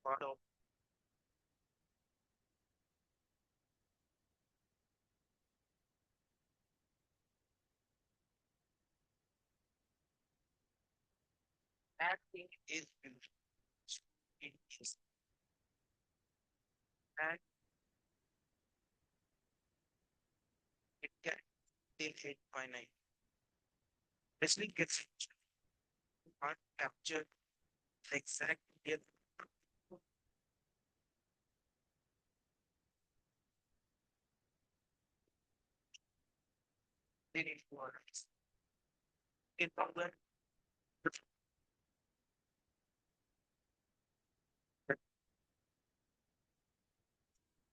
part of that thing is beautiful. It is, and it can still hit finite. Wrestling gets can't capture the exact depth they need to analyze. In Bangla,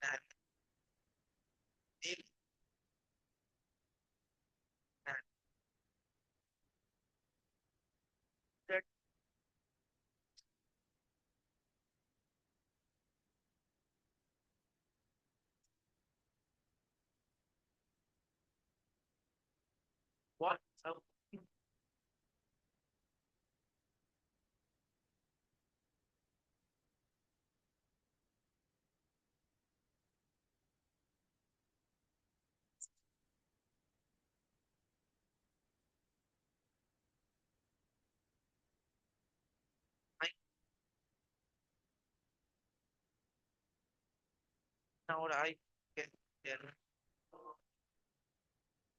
and they and that what I now I get their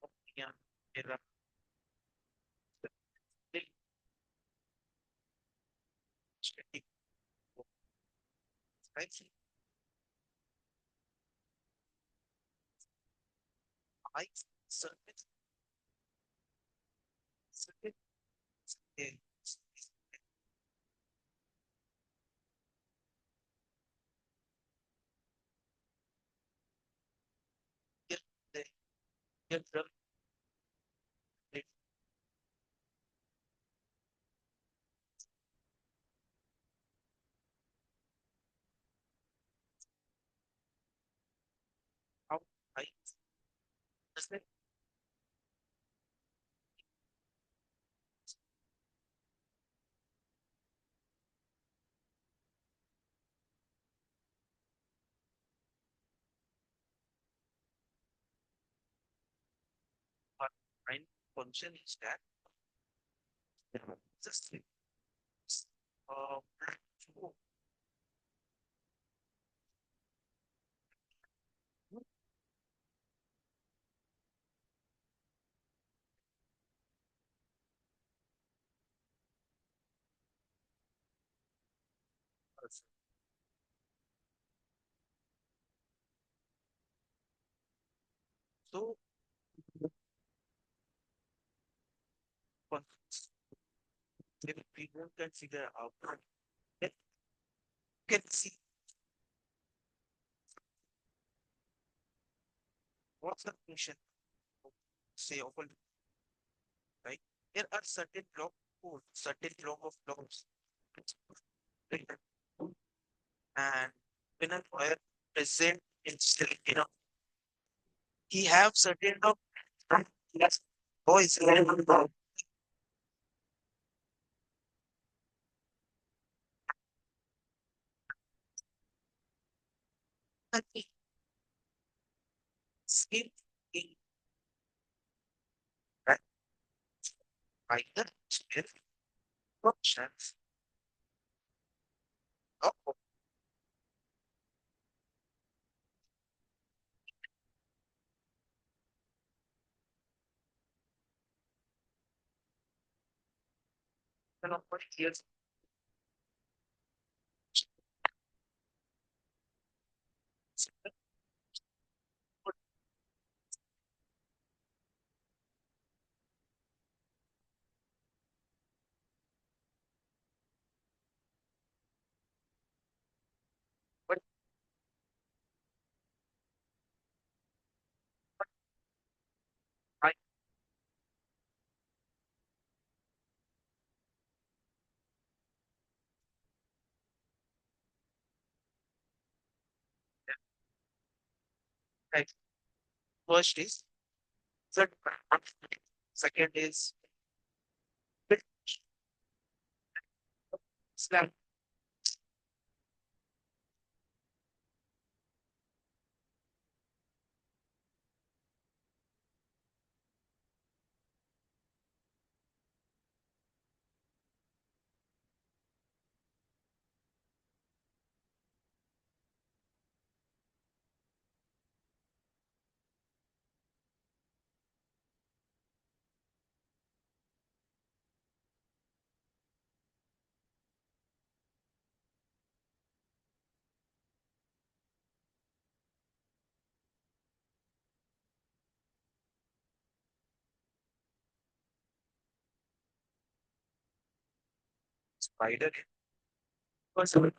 opinion, their still static. I think I certain certain get the get the how I understand, but my concern is that just uh, so but if people can figure out it can see what's the function of say of a right? There are certain block code, certain block of blocks, right? And when a lawyer present himself, he have certain of yes, voice. Skill in that either skill functions or of years. But I like first is third, second is bit slam. spider was like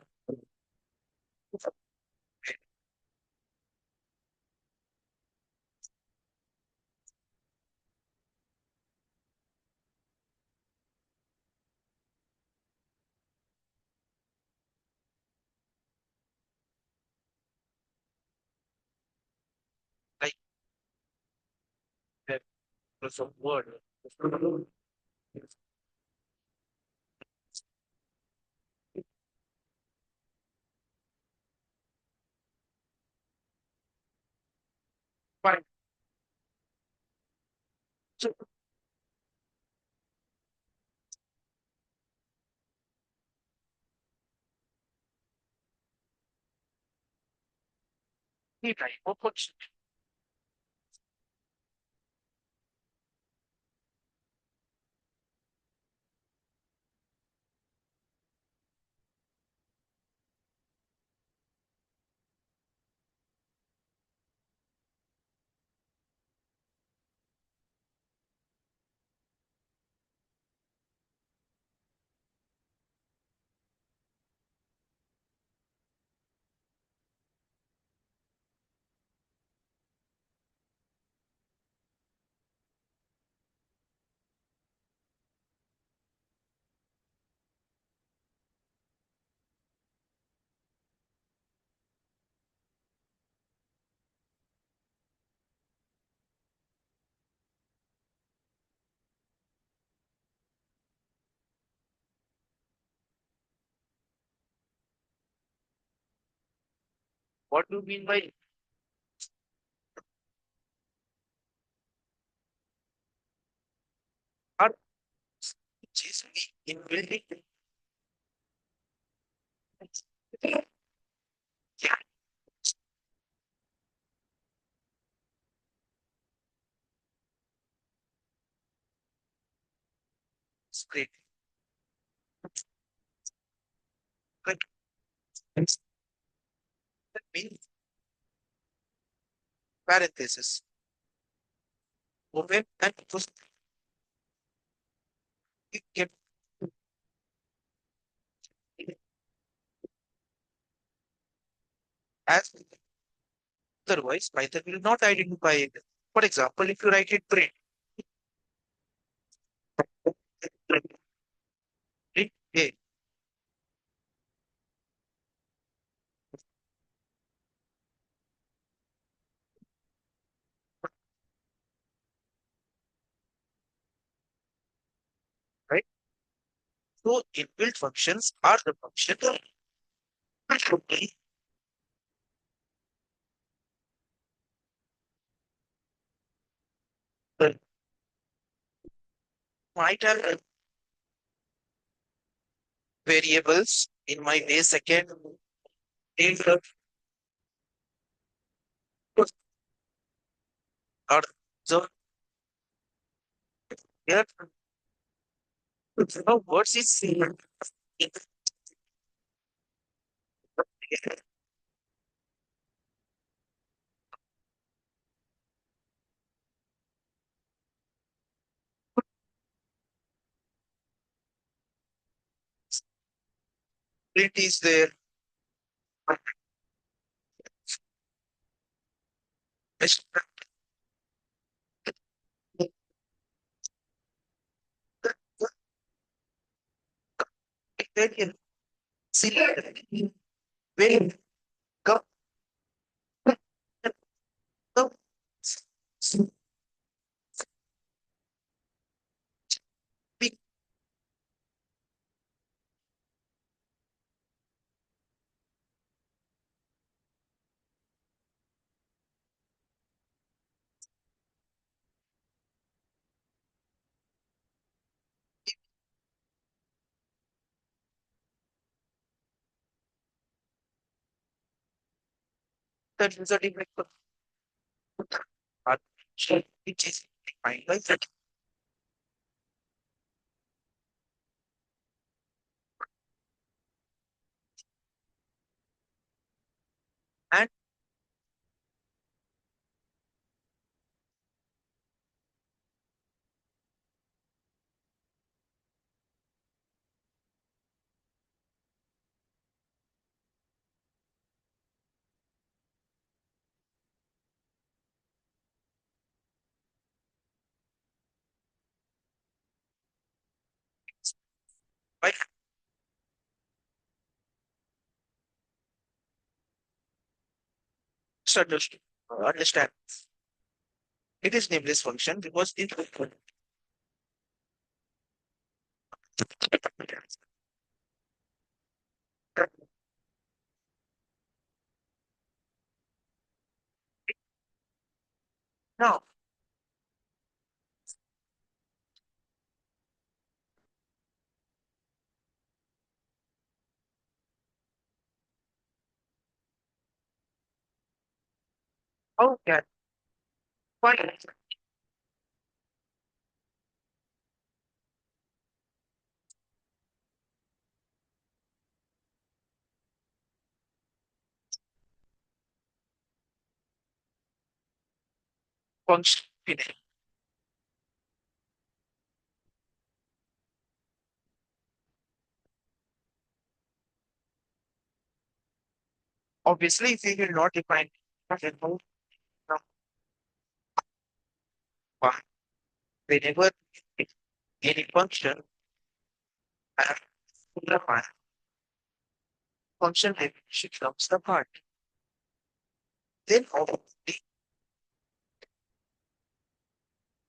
that was a word. Fine. So he type of function. What do you mean by are just in building? Yeah, it's great. But that means parenthesis open and close. You get as otherwise Python will not identify it. For example, if you write it print, print A, right? So inbuilt functions are the function that might have variables in my base second data or so here no words is print is there. Then see when come come speak that is a different which is defined by that. And Right? So understand. It is nameless function because it now how can find function finite? Obviously, if we will not define then how now whenever any function has the function definition comes the part, then obviously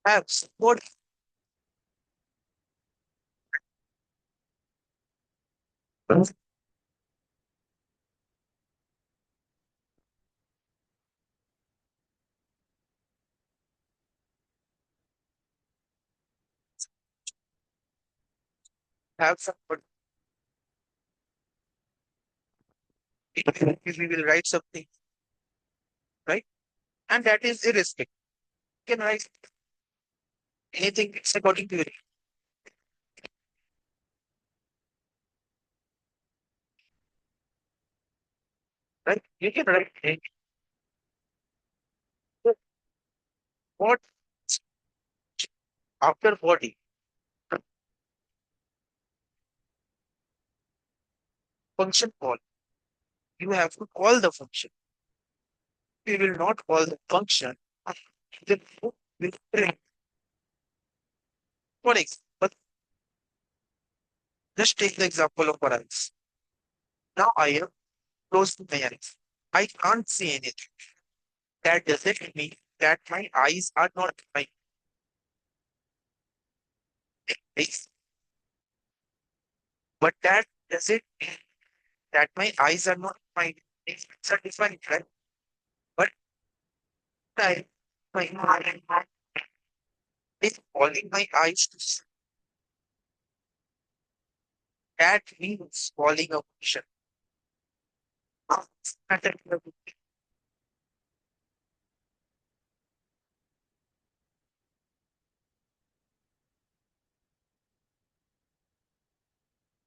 have support have support. If we will write something, right? And that is irrespective. You can write anything, it's according to it, right? You can write what after body function call. You have to call the function. We will not call the function. Then will print. For example, just take the example of our eyes. Now I am close to my eyes. I can't see anything. That doesn't mean that my eyes are not my eyes. But that doesn't mean that my eyes are not my eyes. It's a different, right? But I, my mind is calling my eyes to see. That means calling a function.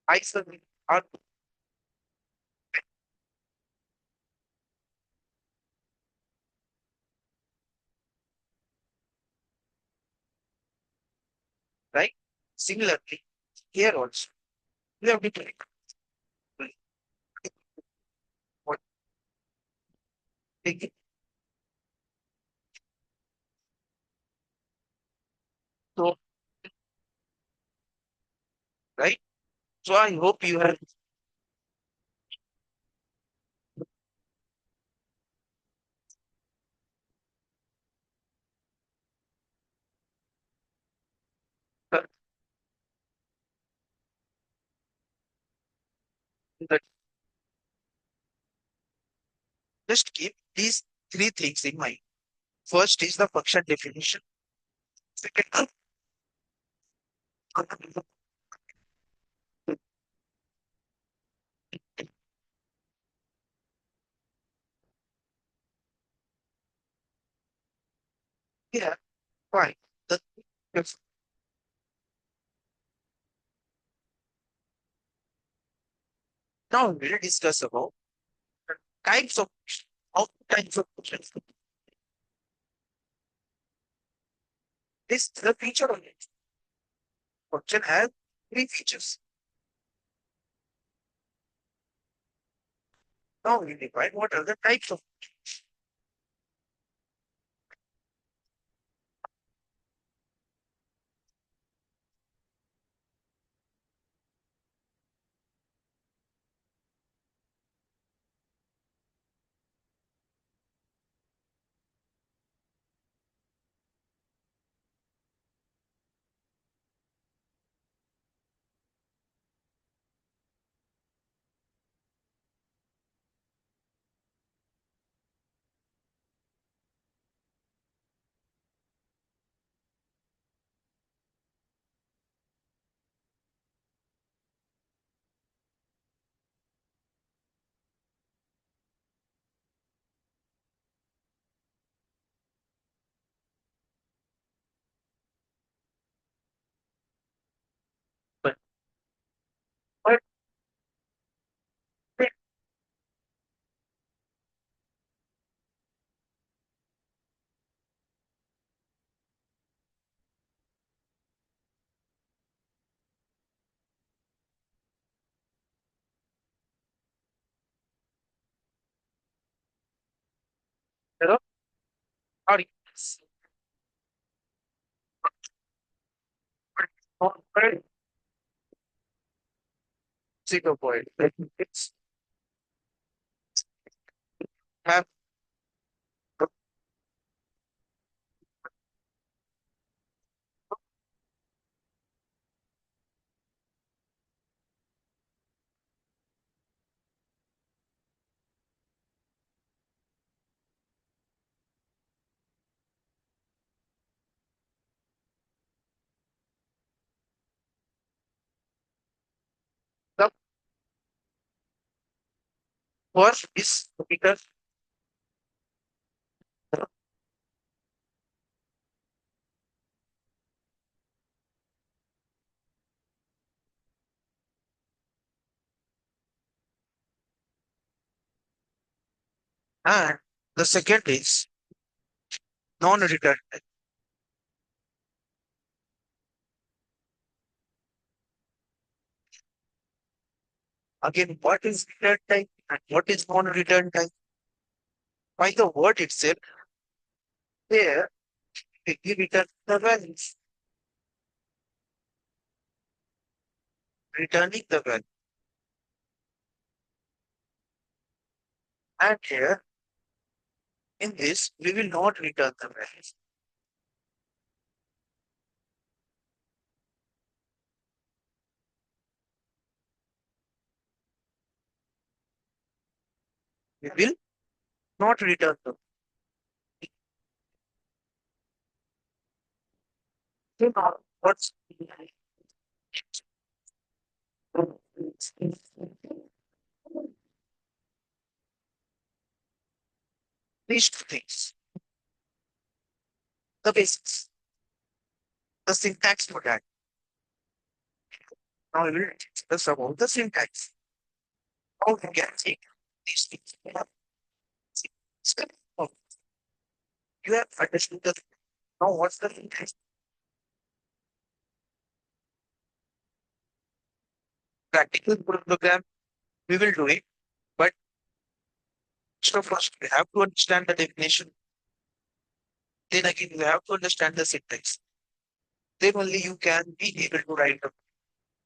Eyes are right. Similarly, here also, we have different what they so right. So I hope you have uh, that just keep these three things in mind. First is the function definition. Second, yeah, fine. The, if- now we'll discuss about types of how types of functions. This the feature of it. Function has three features. Now we define what are the types of or yes, 0 point. It's have the first is because and the second is non-return type. Again, what is return type and what is non-return type? By the word itself, there we return the values, returning the value. And here in this, we will not return the values. We will not return them. So now, what's these two things? The basics, the syntax for that. Now we will discuss about the syntax. How we can take these things. Oh, you have understood the now what's the syntax? Practical program, we will do it, but first we have to understand the definition. Then again, you have to understand the syntax. Then only you can be able to write the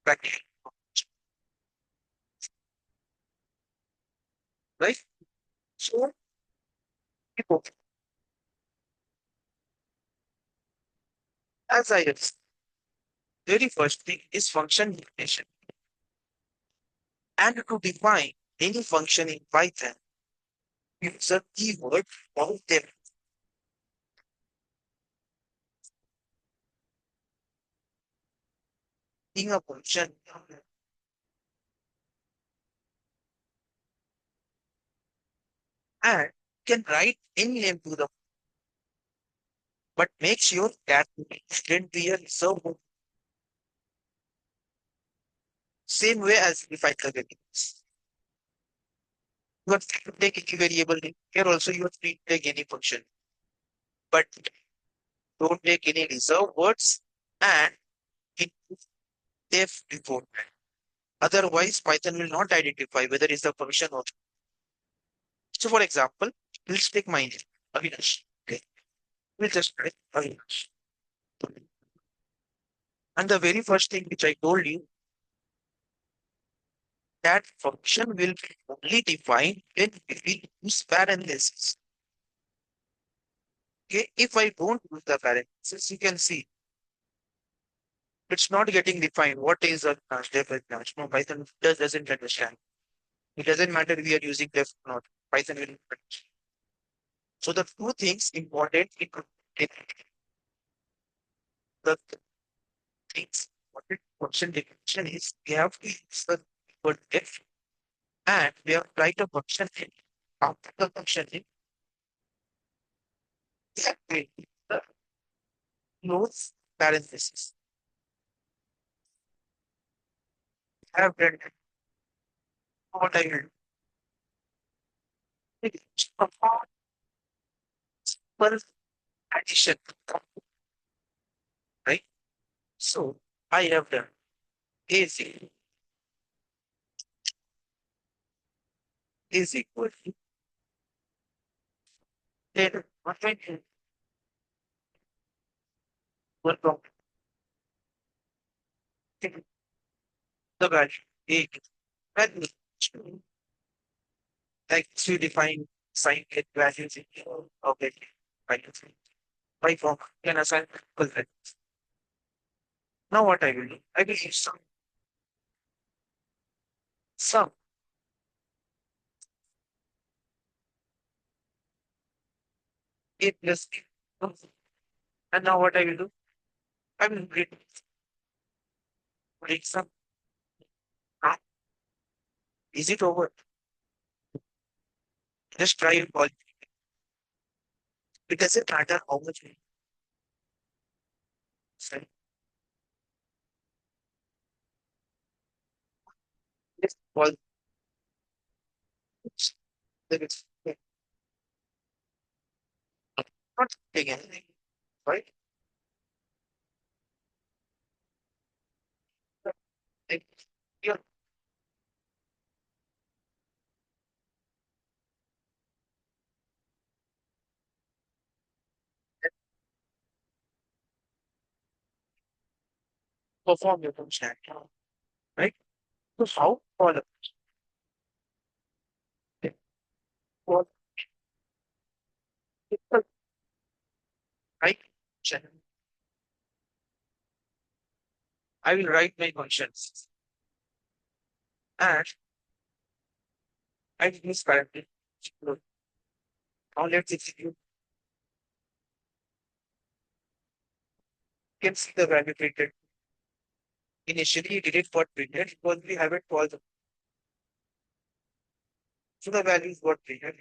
practical, right? So, people, as I have said, very first thing is function definition. And to define any function in Python, use a keyword of them. In a function and can write any name to the but make sure that shouldn't be a reserved same way as if I the variables. You are free to take any variable name. Here also you are free to take any function, but don't take any reserved words and it if before. Otherwise, Python will not identify whether it's a function or. So, for example, let's take my name, Avinash. Okay, we'll just write Avinash. And the very first thing which I told you, that function will be only defined when we will use parentheses. Okay, if I don't use the parentheses, you can see it's not getting defined. What is a def Avinash? No, Python doesn't understand. It doesn't matter if we are using def or not. Python will. So the two things important in the things what it function definition is we have to use the word if and we have to write a function in after the function in exactly the close parenthesis. I have done what I will do. Perform simple addition, right? So I have done a is equal to 10. one from the value eight. And like to define sign get values in object. Right. By form can assign equal values. Now what I will do? I will use sum a plus b. And now what I will do? I will break sum. Ah, is it over? Just try it all. It doesn't matter how much we say. Just all there is not taking anything, right? Like, you perform your function, right? So how for the for the right function, I will write my functions and I will use currently. Now let's execute. You can see the value printed. Initially, it didn't got printed because we haven't called them. So the values got printed.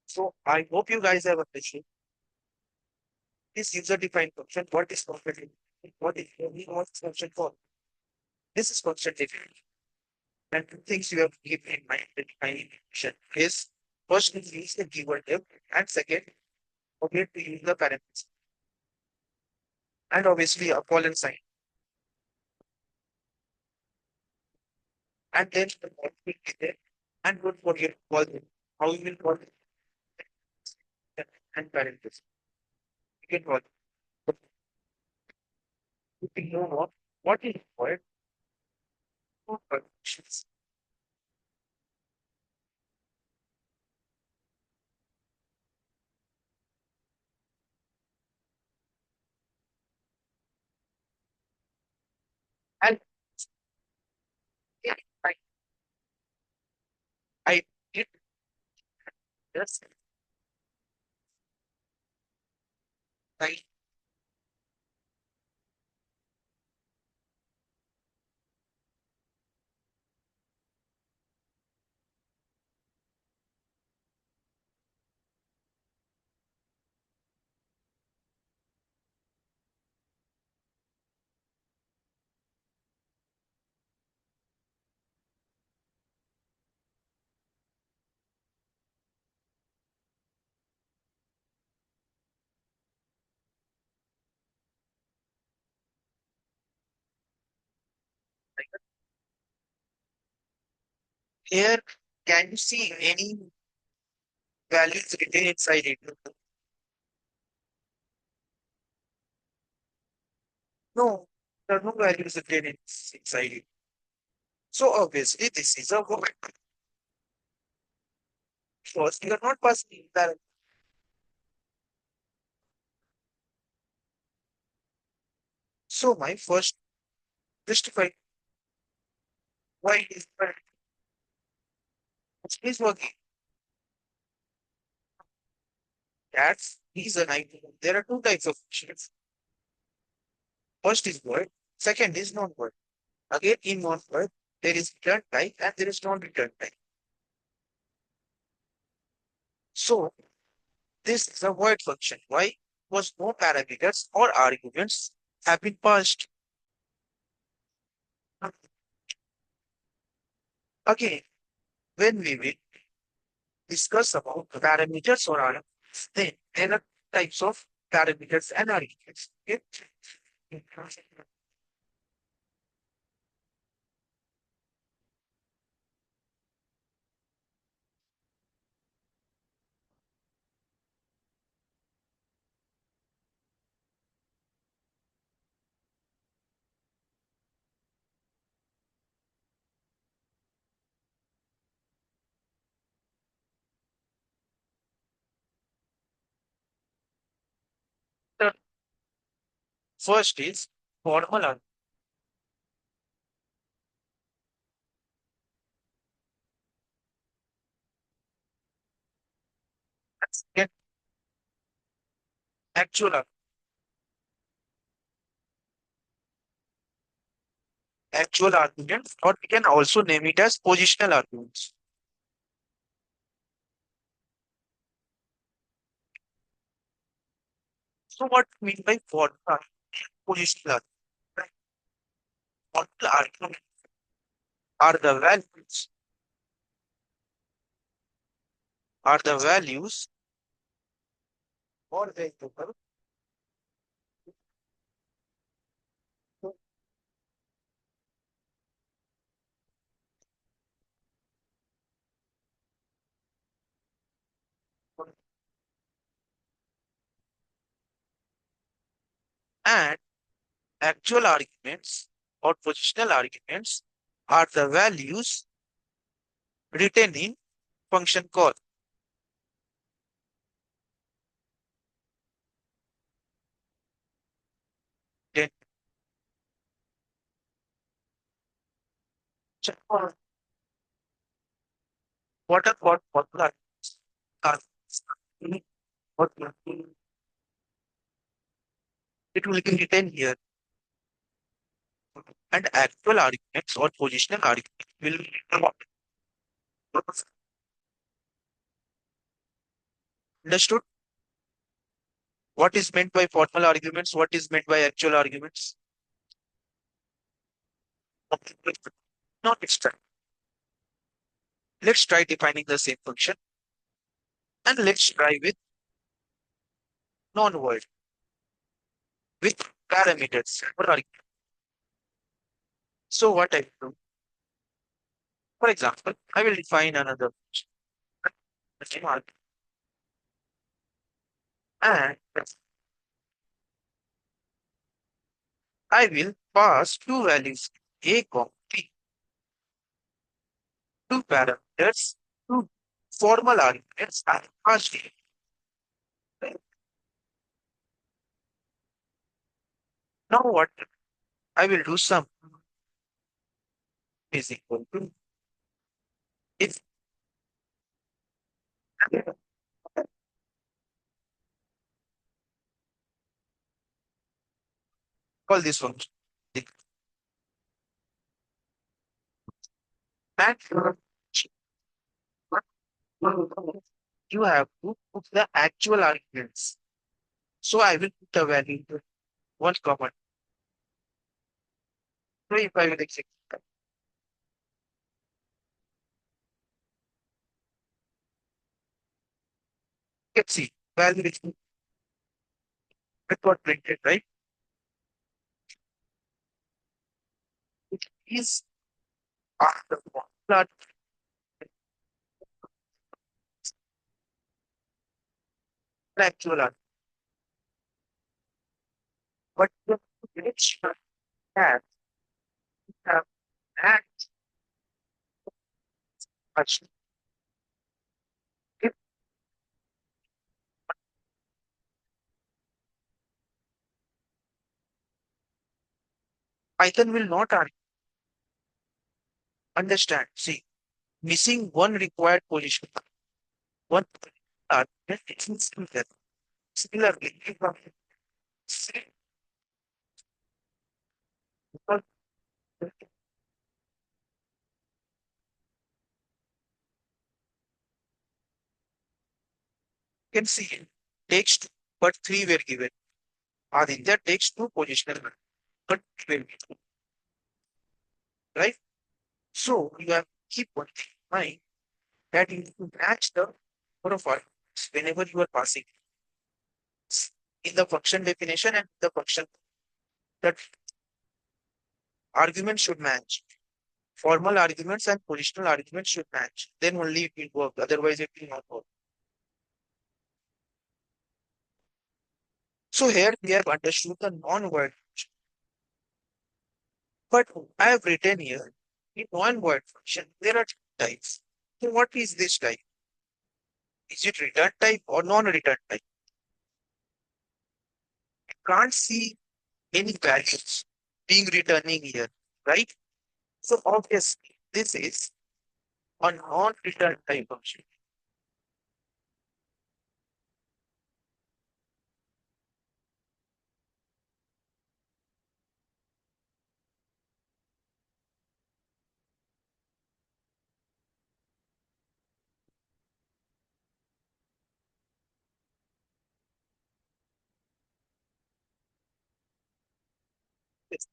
So I hope you guys have understood this user-defined function. What is function? What is function for? This is function defined. And two things you have to keep in mind when defining function is first is use the keyword if, and second, forget to use the parentheses. And obviously a colon sign. And then the point will be there. And don't forget to call them. How you will call them and parentheses. You can call them. If you know what is required for functions. And I, I did this. I here can you see any values written inside it? No, there are no values written inside it. So obviously this is a void. First, you are not passing that. So my first justify why it is correct. Is working. That's reason I there are two types of functions. First is word, second is non-word. Again, in non-word, there is return type and there is non-return type. So this is a word function. Why? Was no parameters or arguments have been passed. Again, when we will discuss about parameters or arguments, then there are types of parameters and arguments. Okay? First is formal arguments. Second, actual argument. Actual arguments, or we can also name it as positional arguments. So what we mean by formal argument, positional argument? Formal arguments are the values or variable and actual arguments or positional arguments are the values written in function call. Then check for what are called formal arguments. What it will be written here, and actual arguments or positional arguments will be written. Understood? What is meant by formal arguments? What is meant by actual arguments? Not extra. Let's try defining the same function and let's try with non-void with parameters or arguments. So what I do, for example, I will define another function, the same argument, and I will pass two values, a, comma b, two parameters, two formal arguments are passed here. Now what I will do, sum is equal to, if call this function the- and you have to put the actual arguments. So I will put the value to one comma. So if I will execute, let's see, value is got printed, right? It is after formula actual argument. But the glitch have have act much. If Python will not understand. See, missing one required position, one argument, it means that similarly, if I say, because you can see takes two, but three were given. Aditya takes two positional, but three were given, right? So you have to keep one thing in mind that you need to match the profile whenever you are passing in the function definition and the function that argument should match. Formal arguments and positional arguments should match. Then only it will work. Otherwise, it will not work. So here we have understood the non-void function. But I have written here in non-void function, there are types. So what is this type? Is it return type or non-return type? Can't see any values being returning here, right? So obviously, this is a non-return type function. It's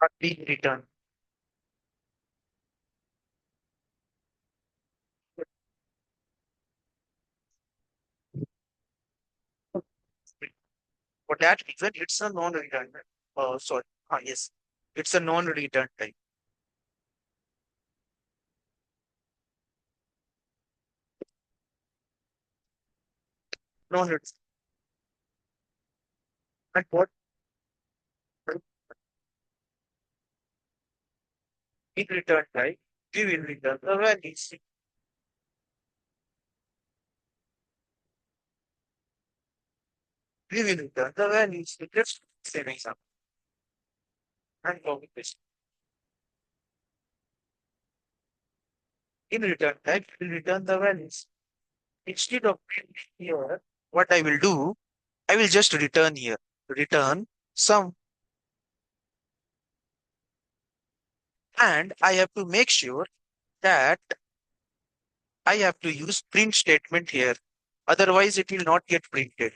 not being returned. For that reason, it's a non-return. Sorry. Yes, it's a non-return type. Non-return. And what in return type, we will return the values. We will return the values. Let's say an example and copy this. In return type, we will return the values. Instead of printing here, what I will do, I will just return here. Return some, and I have to make sure that I have to use print statement here. Otherwise, it will not get printed.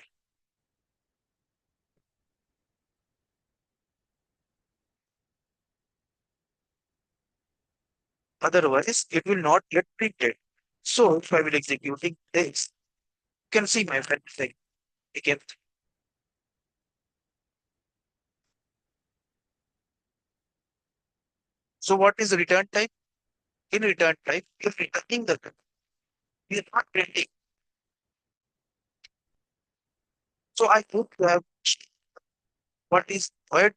Otherwise, it will not get printed. So if I will executing this, you can see my friend thing again. So what is the return type? In return type, you're returning the you're not printing. So I hope you have what is void,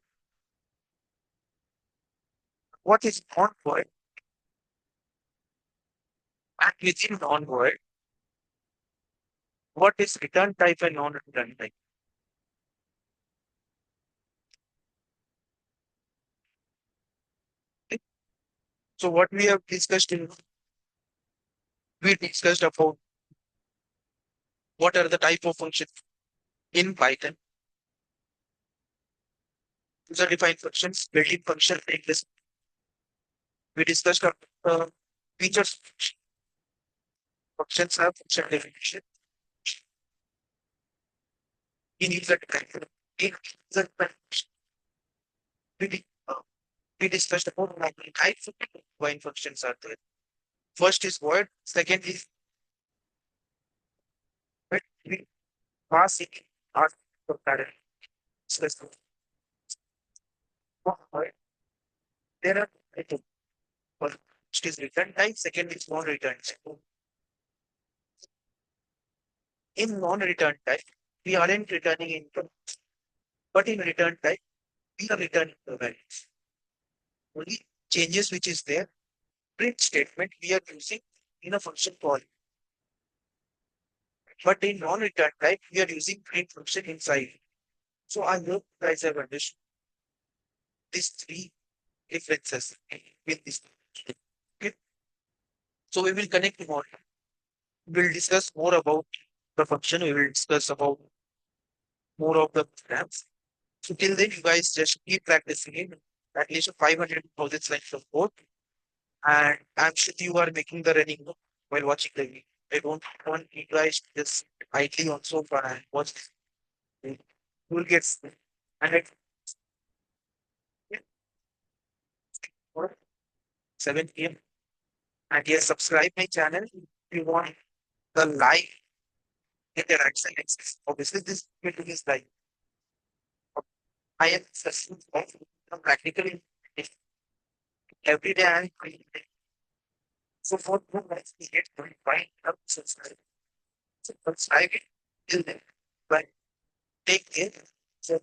what is non void, and within non void, what is return type and non return type. Okay? So what we have discussed in we discussed about what are the type of functions in Python. User defined functions, built-in function, like this. We discussed features functions have function definition in user defined. In user defined we, we discussed about like types of defined functions are there. First is void, second is void. We pass it as the parent. Discuss void. There are two. First is return type, second is non-return type. In non-return type, we aren't returning income, but in return type, we are returning the values. Only changes which is there, print statement we are using in a function call. But in non-return type, we are using print function inside. So I hope you guys have understood these three differences with this. Okay. So we will connect more. We'll discuss more about the function. We will discuss about more of the programs. So till then, you guys just keep practicing it. At least 500,000 lines of code. And I'm sure you are making the running while watching the video. I don't want you guys to just idly on sofa and watch this. You will get and at 7 p.m. And yes, subscribe my channel if you want the live interaction. Obviously, this video is live. I am discussing practically every day. I am creating. So for you guys, we get 25 subscribe. So subscribe it till then. But take care. So